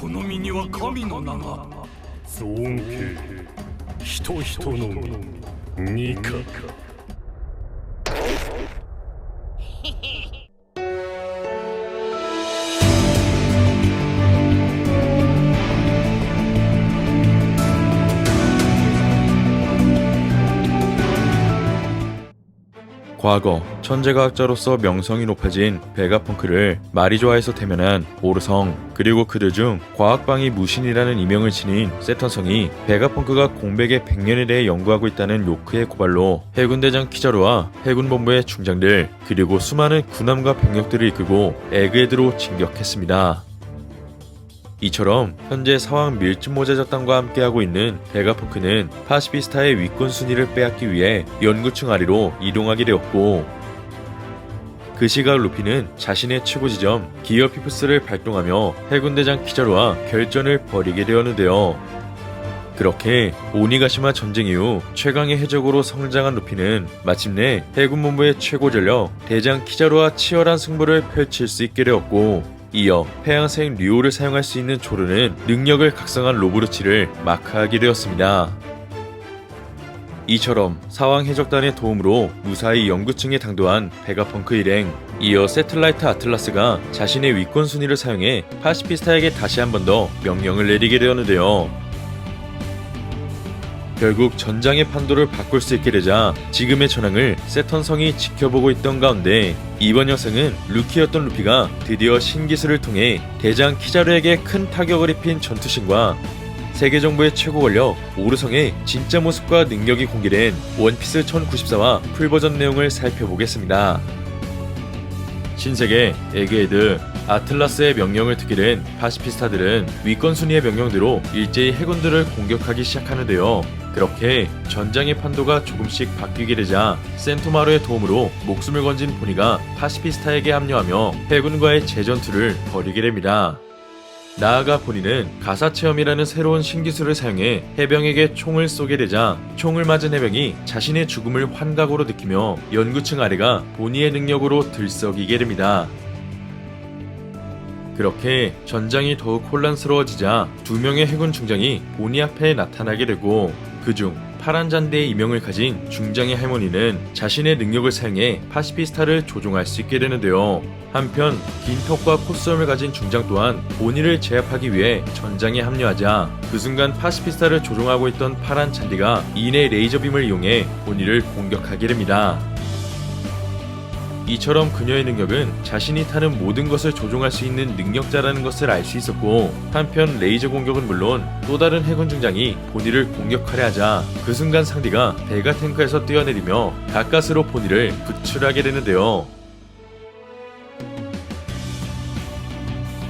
この身には神の名が。尊敬人々の二か。과거 천재과학자로서 명성이 높아진 베가펑크를 마리조아에서 태면한 오르성, 그리고 그들 중 과학방위 무신이라는 이명을 지닌 세턴성이 베가펑크가 공백의 100년에 대해 연구하고 있다는 요크의 고발로 해군대장 키자루와 해군본부의 중장들, 그리고 수많은 군함과 병력들을 이끌고 에그헤드로 진격했습니다. 이처럼 현재 사왕 밀짚모자 작단과 함께하고 있는 베가펑크는 파시피스타의 위권 순위를 빼앗기 위해 연구층 아래로 이동하게 되었고, 그 시각 루피는 자신의 최고 지점 기어 피프스를 발동하며 해군대장 키자루와 결전을 벌이게 되었는데요. 그렇게 오니가시마 전쟁 이후 최강의 해적으로 성장한 루피는 마침내 해군본부의 최고 전력 대장 키자루와 치열한 승부를 펼칠 수 있게 되었고, 이어 해양생 류오를 사용할 수 있는 조르는 능력을 각성한 로브루치를 마크하게 되었습니다. 이처럼 사왕 해적단의 도움으로 무사히 연구층에 당도한 베가펑크 일행, 이어 세틀라이트 아틀라스가 자신의 위권 순위를 사용해 파시피스타에게 다시 한 번 더 명령을 내리게 되었는데요. 결국 전장의 판도를 바꿀 수 있게 되자 지금의 전황을 세턴성이 지켜보고 있던 가운데, 이번 영상은 루키였던 루피가 드디어 신기술을 통해 대장 키자루에게 큰 타격을 입힌 전투신과 세계정부의 최고 권력 오르성의 진짜 모습과 능력이 공개된 원피스 1094와 풀버전 내용을 살펴보겠습니다. 신세계, 에그헤드, 아틀라스의 명령을 듣게 된 파시피스타들은 위권 순위의 명령대로 일제히 해군들을 공격하기 시작하는데요. 그렇게 전장의 판도가 조금씩 바뀌게 되자 센토마루의 도움으로 목숨을 건진 보니가 파시피스타에게 합류하며 해군과의 재전투를 벌이게 됩니다. 나아가 보니는 가사체험이라는 새로운 신기술을 사용해 해병에게 총을 쏘게 되자 총을 맞은 해병이 자신의 죽음을 환각으로 느끼며 연구층 아래가 보니의 능력으로 들썩이게 됩니다. 그렇게 전장이 더욱 혼란스러워지자 두 명의 해군 중장이 보니 앞에 나타나게 되고, 그중 파란 잔디의 이명을 가진 중장의 할머니는 자신의 능력을 사용해 파시피스타를 조종할 수 있게 되는데요. 한편 긴 턱과 콧수염을 가진 중장 또한 보니를 제압하기 위해 전장에 합류하자 그 순간 파시피스타를 조종하고 있던 파란 잔디가 이내 레이저빔을 이용해 보니를 공격하게 됩니다. 이처럼 그녀의 능력은 자신이 타는 모든 것을 조종할 수 있는 능력자라는 것을 알 수 있었고, 한편 레이저 공격은 물론 또 다른 해군 중장이 보니를 공격하려 하자 그 순간 상대가 배가 탱크에서 뛰어내리며 가까스로 보니를 구출하게 되는데요.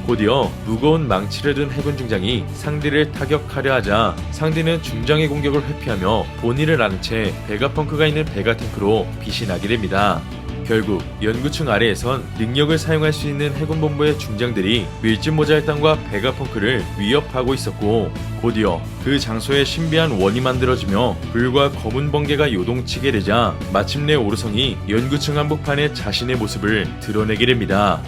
곧이어 무거운 망치를 든 해군 중장이 상대를 타격하려 하자 상대는 중장의 공격을 회피하며 보니를 아는 채 베가펑크가 있는 배가 탱크로 빛이 나게 됩니다. 결국 연구층 아래에선 능력을 사용할 수 있는 해군본부의 중장들이 밀짚모자일당과 베가펑크를 위협하고 있었고, 곧이어 그 장소에 신비한 원이 만들어지며 불과 검은 번개가 요동치게 되자 마침내 오르성이 연구층 한복판에 자신의 모습을 드러내게 됩니다.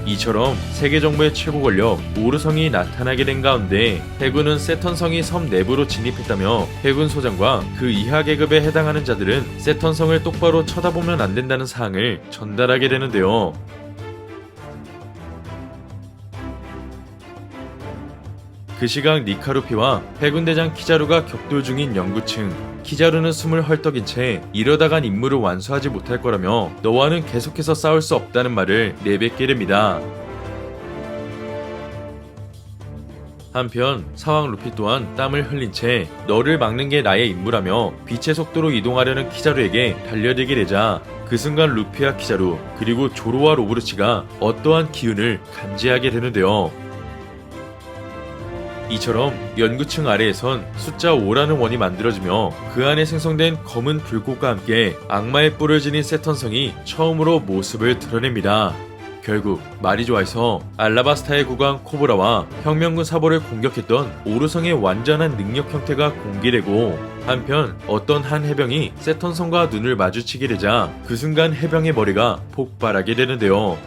이처럼 세계정부의 최고 권력 오르성이 나타나게 된 가운데 해군은 세턴성이 섬 내부로 진입했다며 해군 소장과 그 이하 계급에 해당하는 자들은 세턴성을 똑바로 쳐다보면 안 된다는 사항을 전달하게 되는데요. 그 시각 니카루피와 해군대장 키자루가 격돌 중인 연구층. 키자루는 숨을 헐떡인 채 이러다간 임무를 완수하지 못할 거라며 너와는 계속해서 싸울 수 없다는 말을 내뱉게 됩니다. 한편 사왕 루피 또한 땀을 흘린 채 너를 막는 게 나의 임무라며 빛의 속도로 이동하려는 키자루에게 달려들게 되자 그 순간 루피와 키자루 그리고 조로와 로브루치가 어떠한 기운을 감지하게 되는데요. 이처럼 연구층 아래에선 숫자 5라는 원이 만들어지며 그 안에 생성된 검은 불꽃과 함께 악마의 뿔을 지닌 세턴성이 처음으로 모습을 드러냅니다. 결국 마리조아에서 알라바스타의 국왕 코브라와 혁명군 사보를 공격했던 오르성의 완전한 능력 형태가 공개되고, 한편 어떤 한 해병이 세턴성과 눈을 마주치게 되자 그 순간 해병의 머리가 폭발하게 되는데요.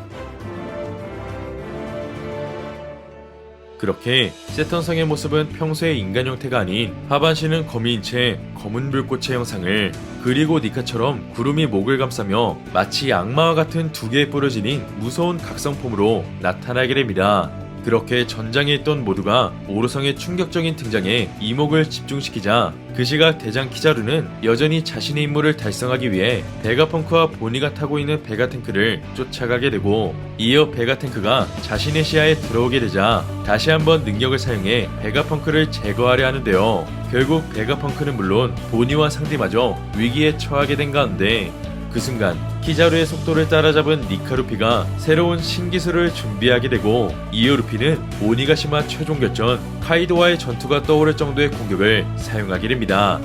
그렇게 세턴성의 모습은 평소의 인간 형태가 아닌 하반신은 거미인 채 검은 불꽃의 형상을, 그리고 니카처럼 구름이 목을 감싸며 마치 악마와 같은 두 개의 뿔을 지닌 무서운 각성폼으로 나타나게 됩니다. 그렇게 전장에 있던 모두가 오르성의 충격적인 등장에 이목을 집중시키자 그 시각 대장 키자루는 여전히 자신의 임무를 달성하기 위해 베가펑크와 보니가 타고 있는 베가탱크를 쫓아가게 되고, 이어 베가탱크가 자신의 시야에 들어오게 되자 다시 한번 능력을 사용해 베가펑크를 제거하려 하는데요. 결국 베가펑크는 물론 보니와 상대마저 위기에 처하게 된 가운데, 그 순간 키자루의 속도를 따라잡은 니카루피가 새로운 신기술을 준비하게 되고, 이어 루피는 오니가시마 최종 결전 카이도와의 전투가 떠오를 정도의 공격을 사용하게 됩니다.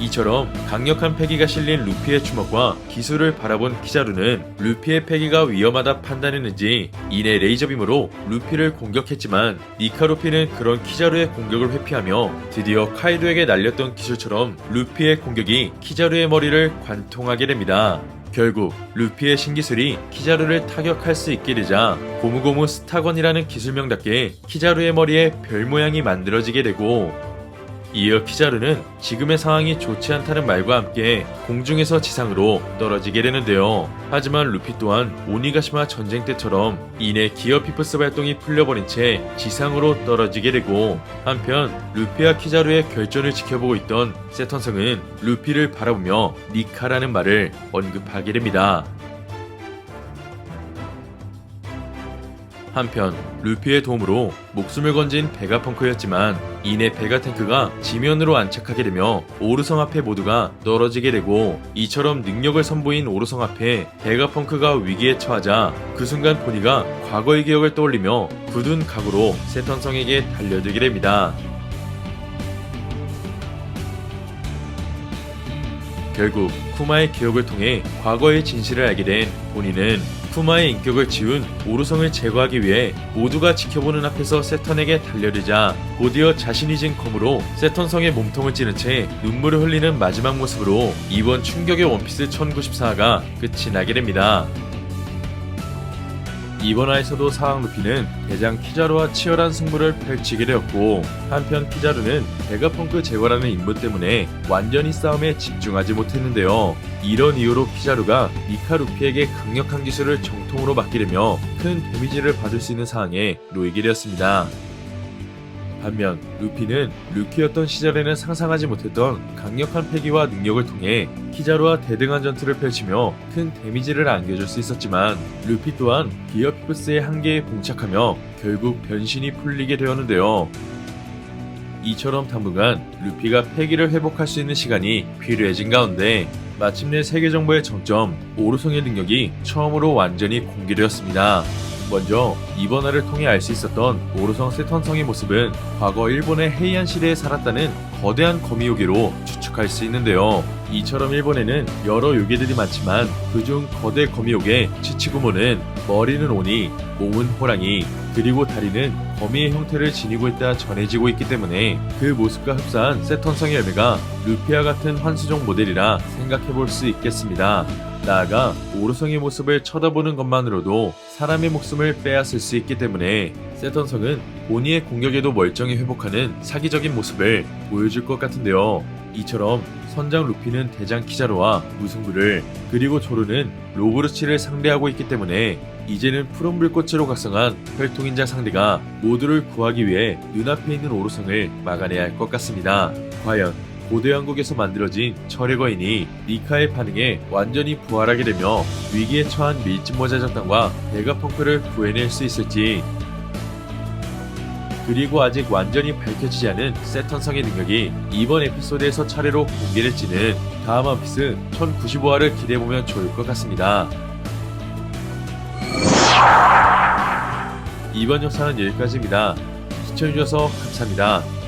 이처럼 강력한 패기가 실린 루피의 주먹과 기술을 바라본 키자루는 루피의 패기가 위험하다 판단했는지 이내 레이저빔으로 루피를 공격했지만, 니카루피는 그런 키자루의 공격을 회피하며 드디어 카이도에게 날렸던 기술처럼 루피의 공격이 키자루의 머리를 관통하게 됩니다. 결국 루피의 신기술이 키자루를 타격할 수 있게 되자 고무고무 스타건이라는 기술명답게 키자루의 머리에 별 모양이 만들어지게 되고, 이어 키자루는 지금의 상황이 좋지 않다는 말과 함께 공중에서 지상으로 떨어지게 되는데요. 하지만 루피 또한 오니가시마 전쟁 때처럼 이내 기어 피프스 발동이 풀려버린 채 지상으로 떨어지게 되고, 한편 루피와 키자루의 결전을 지켜보고 있던 세턴성은 루피를 바라보며 니카라는 말을 언급하게 됩니다. 한편 루피의 도움으로 목숨을 건진 베가펑크였지만 이내 베가탱크가 지면으로 안착하게 되며 오르성 앞에 모두가 떨어지게 되고, 이처럼 능력을 선보인 오르성 앞에 베가펑크가 위기에 처하자 그 순간 포니가 과거의 기억을 떠올리며 굳은 각오로 세턴성에게 달려들게 됩니다. 결국 쿠마의 기억을 통해 과거의 진실을 알게 된 포니는 쿠마의 인격을 지운 오르성을 제거하기 위해 모두가 지켜보는 앞에서 세턴에게 달려들자 곧이어 자신이 진 검으로 세턴성의 몸통을 찌른 채 눈물을 흘리는 마지막 모습으로 이번 충격의 원피스 1094화가 끝이 나게 됩니다. 이번 화에서도 사왕 루피는 대장 키자루와 치열한 승부를 펼치게 되었고, 한편 키자루는 베가펑크 제거라는 임무 때문에 완전히 싸움에 집중하지 못했는데요. 이런 이유로 키자루가 니카 루피에게 강력한 기술을 정통으로 받게 되며 큰 데미지를 받을 수 있는 상황에 놓이게 되었습니다. 반면 루피는 루키였던 시절에는 상상하지 못했던 강력한 패기와 능력을 통해 키자루와 대등한 전투를 펼치며 큰 데미지를 안겨줄 수 있었지만, 루피 또한 기어 피프스의 한계에 봉착하며 결국 변신이 풀리게 되었는데요. 이처럼 당분간 루피가 패기를 회복할 수 있는 시간이 필요해진 가운데 마침내 세계정보의 정점 오르성의 능력이 처음으로 완전히 공개되었습니다. 먼저 이번 화를 통해 알 수 있었던 오르성 세턴성의 모습은 과거 일본의 헤이안 시대에 살았다는 거대한 거미요괴로 추측할 수 있는데요. 이처럼 일본에는 여러 요괴들이 많지만 그중 거대 거미요괴 치치구모는 머리는 오니, 몸은 호랑이, 그리고 다리는 거미의 형태를 지니고 있다 전해지고 있기 때문에 그 모습과 흡사한 세턴성의 열매가 루피와 같은 환수종 모델이라 생각해볼 수 있겠습니다. 나아가 오르성의 모습을 쳐다보는 것만으로도 사람의 목숨을 빼앗을 수 있기 때문에 세턴성은 보니의 공격에도 멀쩡히 회복하는 사기적인 모습을 보여줄 것 같은데요. 이처럼 선장 루피는 대장 키자루와 무승부를, 그리고 조르는 로브르치를 상대하고 있기 때문에 이제는 푸른 불꽃으로 각성한 혈통인자 상대가 모두를 구하기 위해 눈앞에 있는 오르성을 막아내야 할 것 같습니다. 과연 고대 왕국에서 만들어진 철의 거인이 니카의 반응에 완전히 부활하게 되며 위기에 처한 밀짚모자 적단과 베가펑크를 구해낼 수 있을지, 그리고 아직 완전히 밝혀지지 않은 세턴성의 능력이 이번 에피소드에서 차례로 공개될지는 다음 원피스 1095화를 기대해보면 좋을 것 같습니다. 이번 영상은 여기까지입니다. 시청해주셔서 감사합니다.